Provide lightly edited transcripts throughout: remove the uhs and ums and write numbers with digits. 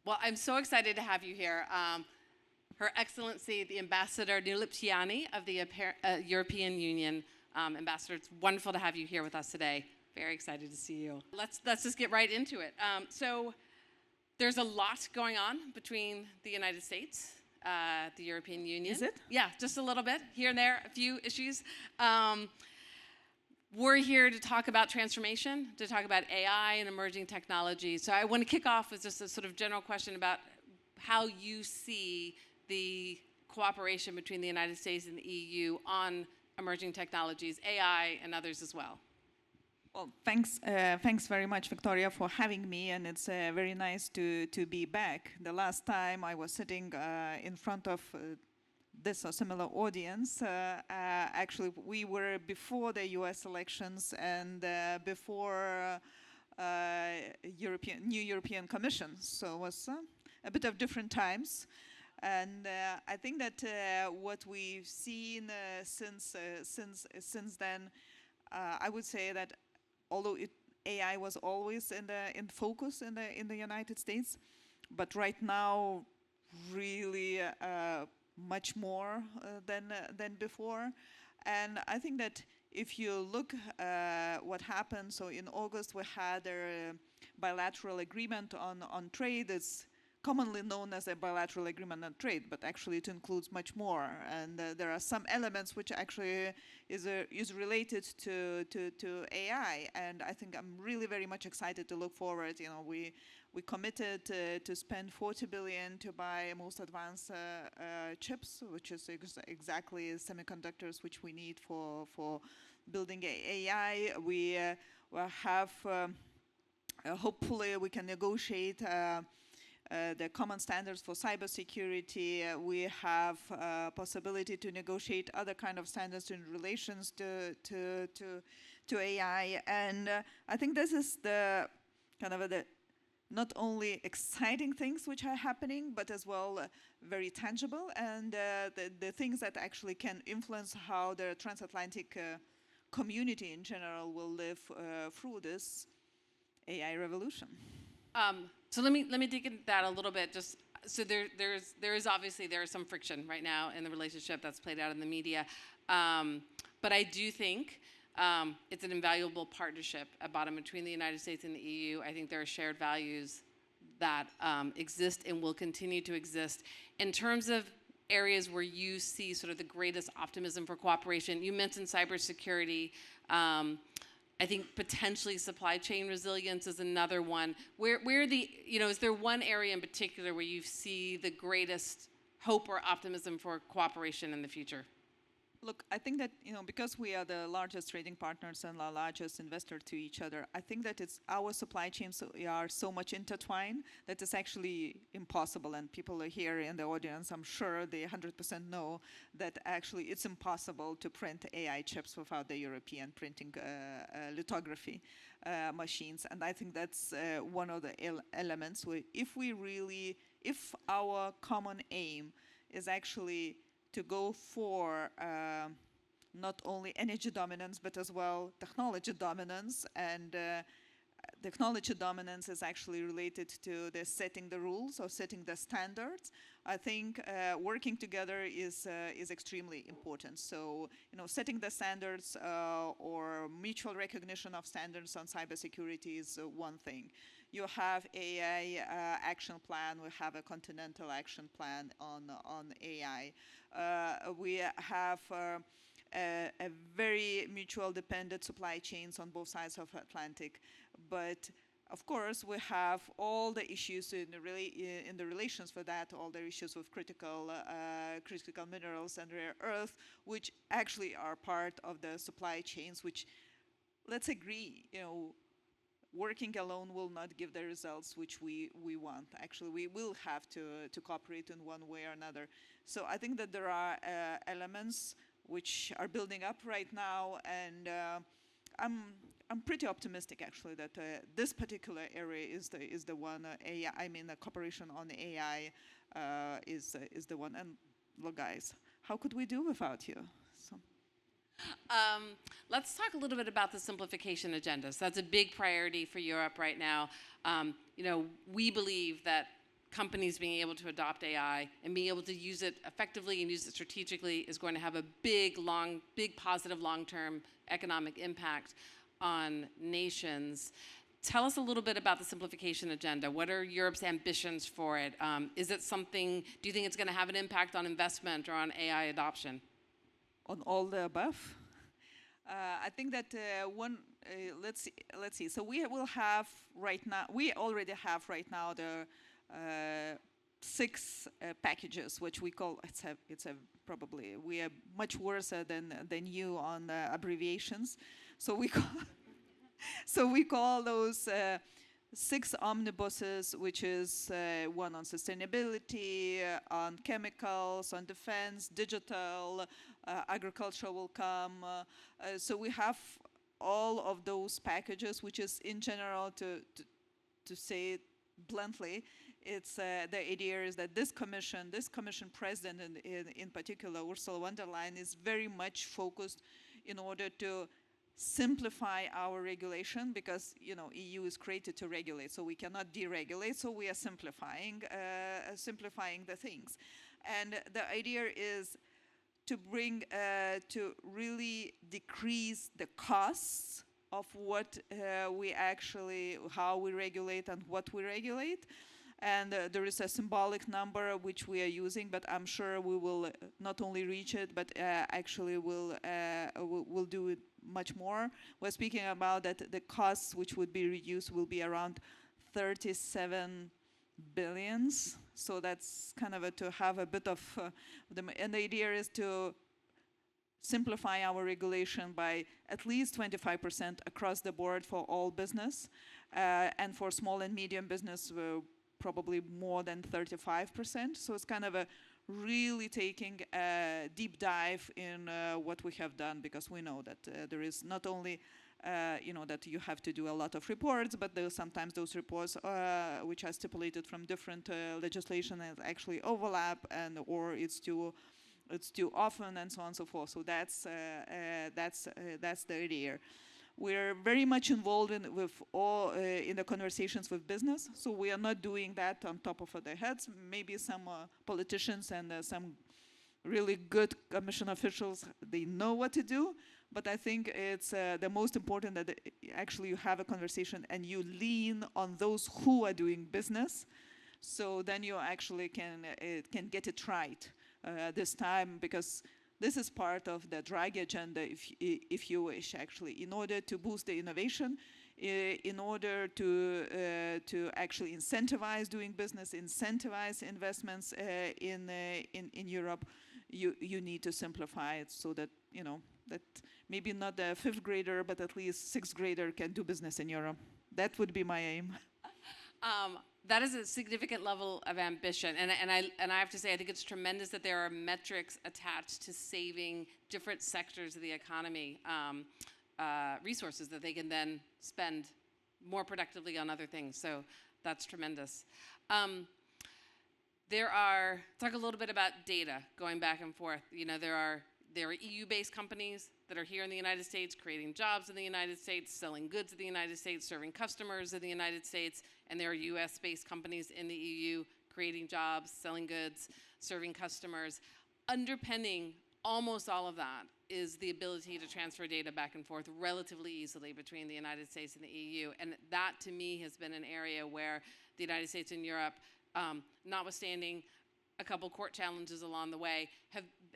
Well, I'm so excited to have you here. Her Excellency, the Ambassador Nilip Tiani of the European Union. Ambassador, it's wonderful to have you here with us today. Very excited to see you. Let's just get right into it. So there's a lot going on between the United States, the European Union. Is it? Yeah, just a little bit, here and there, a few issues. We're here to talk about transformation, to talk about AI and emerging technology. So I want to kick off with just a sort of general question about how you see the cooperation between the United States and the EU on emerging technologies, AI and others as well. Well, thanks very much, Victoria, for having me, and it's very nice to be back. The last time I was sitting in front of this or similar audience, actually we were before the US elections and before new European Commission, so it was a bit of different times. And I think that what we've seen since then, I would say that although AI was always in focus in the United States, but right now really much more than before. And I think that if you look what happened, so in August we had a bilateral agreement on trade. It's commonly known as a bilateral agreement on trade, but actually it includes much more. And there are some elements which actually is related to AI. And I think I'm really very much excited to look forward. You know, we committed to spend 40 billion to buy most advanced chips, which is exactly semiconductors which we need for building AI. We have, hopefully we can negotiate the common standards for cybersecurity. We have possibility to negotiate other kind of standards in relations to AI. And I think this is the kind of the not only exciting things which are happening, but as well very tangible, and the things that actually can influence how the transatlantic community in general will live through this AI revolution. So let me dig into that a little bit. Just so there is obviously some friction right now in the relationship that's played out in the media, but I do think it's an invaluable partnership at bottom between the United States and the EU. I think there are shared values that exist and will continue to exist. In terms of areas where you see sort of the greatest optimism for cooperation, you mentioned cybersecurity. I think potentially supply chain resilience is another one. Is there one area in particular where you see the greatest hope or optimism for cooperation in the future? Look, I think that, because we are the largest trading partners and the largest investor to each other, I think that our supply chains are so much intertwined that it's actually impossible. And people are here in the audience, I'm sure they 100% know that actually it's impossible to print AI chips without the European printing lithography machines. And I think that's one of the elements where if our common aim is actually to go for not only energy dominance, but as well technology dominance. And technology dominance is actually related to the setting the rules or setting the standards. I think working together is extremely important. So, setting the standards or mutual recognition of standards on cybersecurity is one thing. You have AI action plan. We have a continental action plan on AI. We have a very mutual dependent supply chains on both sides of Atlantic. But of course, we have all the issues in the relations for that, all the issues with critical minerals and rare earth, which actually are part of the supply chains, which, let's agree, working alone will not give the results which we want. Actually, we will have to cooperate in one way or another. So I think that there are elements which are building up right now, and I'm pretty optimistic actually that this particular area is the one. AI, I mean, the cooperation on AI is the one. And look, guys, how could we do without you? So. Let's talk a little bit about the simplification agenda. So that's a big priority for Europe right now. We believe that companies being able to adopt AI and being able to use it effectively and use it strategically is going to have a big positive long-term economic impact on nations. Tell us a little bit about the simplification agenda. What are Europe's ambitions for it? Is it something, do you think it's going to have an impact on investment or on AI adoption? On all the above. I think that let's see. So we will have right now. We already have right now the 6 packages, which we call. It's a probably we are much worse than you on the abbreviations. So we call. So we call those 6 omnibuses, which is one on sustainability, on chemicals, on defense, digital, agriculture will come. So we have all of those packages, which is in general, to say it bluntly, it's the idea is that this commission president in particular, Ursula von der Leyen, is very much focused in order to simplify our regulation, because EU is created to regulate, so we cannot deregulate. So we are simplifying the things, and the idea is to bring to really decrease the costs of what how we regulate and what we regulate. And there is a symbolic number which we are using, but I'm sure we will not only reach it, but actually we'll do it much more. We're speaking about that the costs which would be reduced will be around 37 billions. So that's kind of to have a bit of, and the idea is to simplify our regulation by at least 25% across the board for all business, and for small and medium business, probably more than 35%. So it's kind of a really taking a deep dive in what we have done, because we know that there is not only that you have to do a lot of reports, but sometimes those reports which are stipulated from different legislation actually overlap, or it's too often, and so on and so forth. So that's the idea. We're very much involved in the conversations with business, so we are not doing that on top of their heads. Maybe some politicians and some really good commission officials, they know what to do, but I think it's the most important that actually you have a conversation and you lean on those who are doing business, so then you actually can get it right this time, because this is part of the Draghi agenda, if you wish, actually, in order to boost the innovation, in order to actually incentivize doing business, incentivize investments in Europe. You need to simplify it so that that maybe not the 5th grader, but at least 6th grader can do business in Europe. That would be my aim. That is a significant level of ambition, and I have to say, I think it's tremendous that there are metrics attached to saving different sectors of the economy resources that they can then spend more productively on other things. So that's tremendous. Talk a little bit about data, going back and forth. There are EU-based companies that are here in the United States, creating jobs in the United States, selling goods in the United States, serving customers in the United States, and there are US-based companies in the EU creating jobs, selling goods, serving customers. Underpinning almost all of that is the ability to transfer data back and forth relatively easily between the United States and the EU, and that, to me, has been an area where the United States and Europe, notwithstanding a couple court challenges along the way,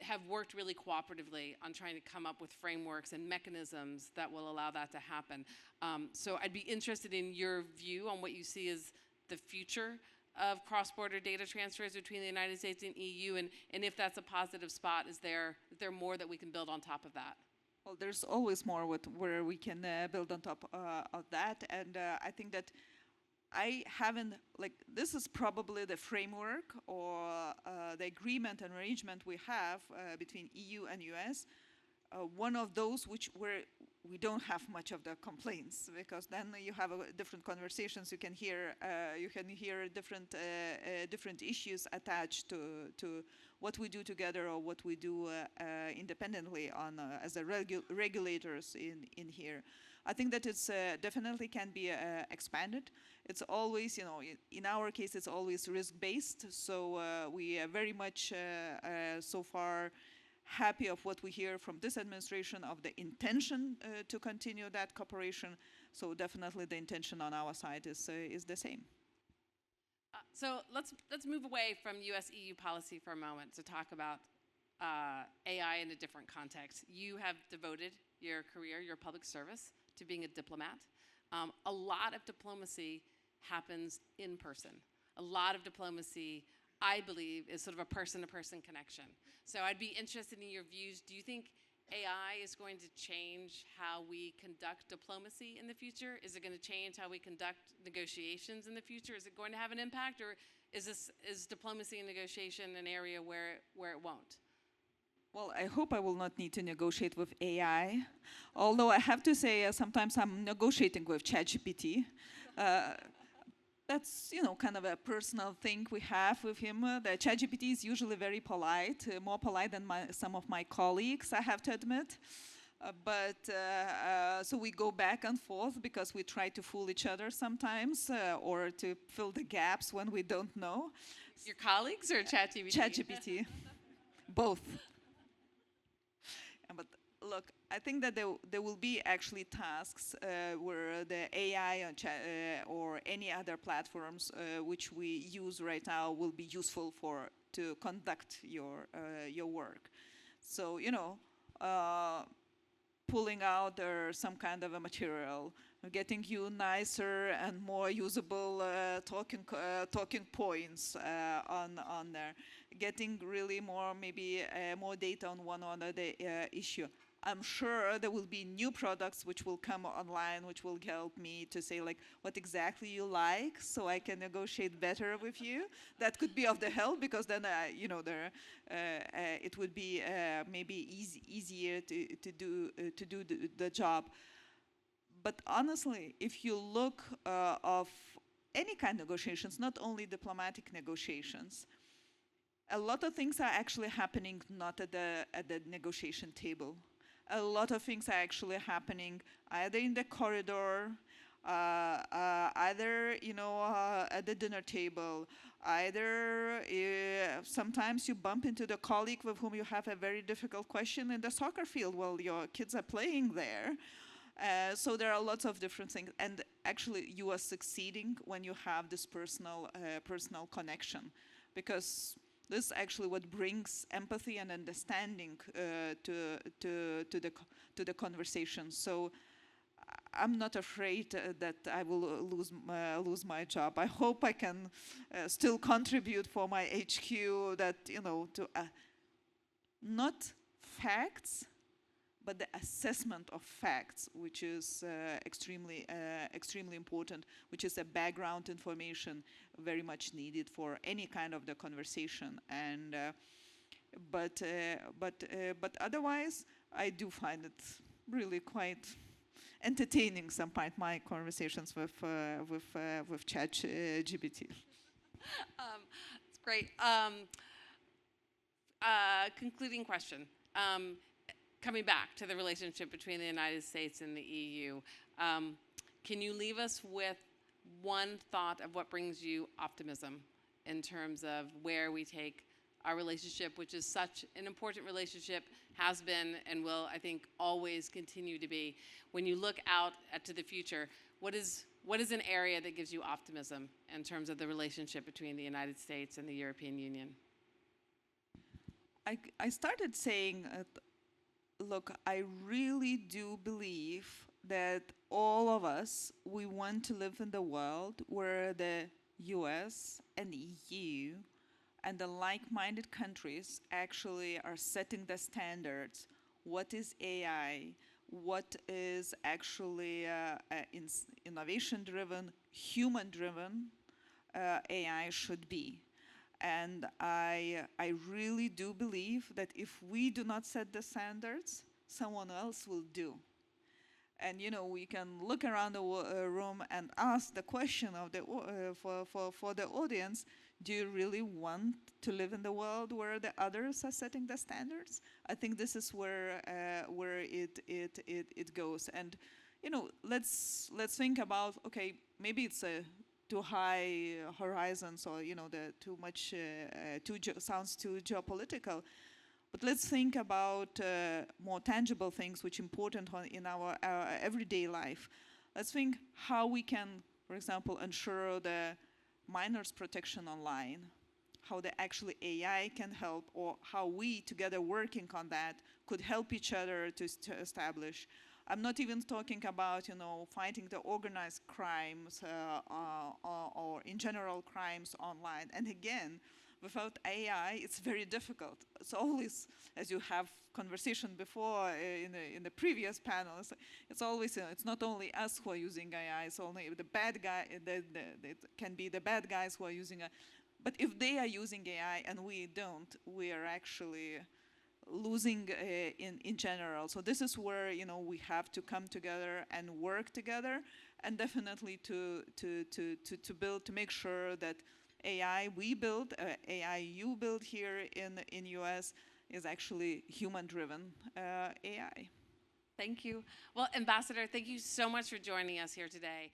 have worked really cooperatively on trying to come up with frameworks and mechanisms that will allow that to happen. So I'd be interested in your view on what you see as the future of cross-border data transfers between the United States and EU, and if that's a positive spot, is there more that we can build on top of that? Well, there's always more where we can build on top of that, and I think that I haven't, this is probably the framework or the agreement and arrangement we have between EU and US, one of those where we don't have much of the complaints, because then you have different conversations. You can hear different issues attached to what we do together or what we do independently as regulators in here. I think that it's definitely can be expanded. It's always, in our case, it's always risk-based. So we are very much so far happy of what we hear from this administration of the intention to continue that cooperation. So definitely the intention on our side is the same. So let's move away from U.S.-EU policy for a moment to talk about AI in a different context. You have devoted your career, your public service, to being a diplomat. A lot of diplomacy happens in person. A lot of diplomacy, I believe, is sort of a person-to-person connection. So I'd be interested in your views. Do you think AI is going to change how we conduct diplomacy in the future? Is it going to change how we conduct negotiations in the future? Is it going to have an impact, or is diplomacy and negotiation an area where it won't? Well, I hope I will not need to negotiate with AI. Although I have to say, sometimes I'm negotiating with ChatGPT. That's, kind of a personal thing we have with him. The ChatGPT is usually very polite, more polite than some of my colleagues, I have to admit. So we go back and forth because we try to fool each other sometimes or to fill the gaps when we don't know. Your colleagues or ChatGPT? ChatGPT. Both. But look, I think that there will be actually tasks where the AI or any other platforms which we use right now will be useful to conduct your work. So pulling out some kind of a material, getting you nicer and more usable talking points on there, getting really maybe more data on one or another issue. I'm sure there will be new products which will come online, which will help me to say what exactly you like, so I can negotiate better with you. That could be of the help, because then it would be maybe easier to do the job. But honestly, if you look of any kind of negotiations, not only diplomatic negotiations, a lot of things are actually happening not at the negotiation table. A lot of things are actually happening either in the corridor, either at the dinner table, either sometimes you bump into the colleague with whom you have a very difficult question in the soccer field while your kids are playing there. So there are lots of different things, and actually you are succeeding when you have this personal connection, because this is actually what brings empathy and understanding to the conversation. So I'm not afraid that I will lose my job. I hope I can still contribute for my HQ that to not facts, but the assessment of facts, which is extremely important, which is a background information very much needed for any kind of the conversation. And but otherwise, I do find it really quite entertaining sometimes, my conversations with ChatGPT. It's great. Concluding question. Coming back to the relationship between the United States and the EU, can you leave us with one thought of what brings you optimism in terms of where we take our relationship, which is such an important relationship, has been and will, I think, always continue to be? When you look out to the future, what is an area that gives you optimism in terms of the relationship between the United States and the European Union? I started saying, look, I really do believe that all of us, we want to live in the world where the US and the EU and the like-minded countries actually are setting the standards. What is AI? What is actually innovation-driven, human-driven AI should be? And I really do believe that if we do not set the standards, someone else will do. And we can look around the room and ask the question of for the audience: do you really want to live in the world where the others are setting the standards? I think this is where it goes. And let's think about, okay, maybe it's a too high horizons, or the too much sounds too geopolitical. But let's think about more tangible things which important in our everyday life. Let's think how we can, for example, ensure the minors' protection online, how the actually AI can help, or how we together working on that could help each other to establish. I'm not even talking about, fighting the organized crimes or in general crimes online. And again, without AI, it's very difficult. It's always, as you have conversation before in the previous panels, it's always, it's not only us who are using AI, it's only the bad guy, it can be the bad guys who are using it. But if they are using AI and we don't, we are actually losing in general. So this is where we have to come together and work together, and definitely to build, to make sure that AI we build, AI you build here in US is actually human-driven AI. Thank you. Well, Ambassador, thank you so much for joining us here today.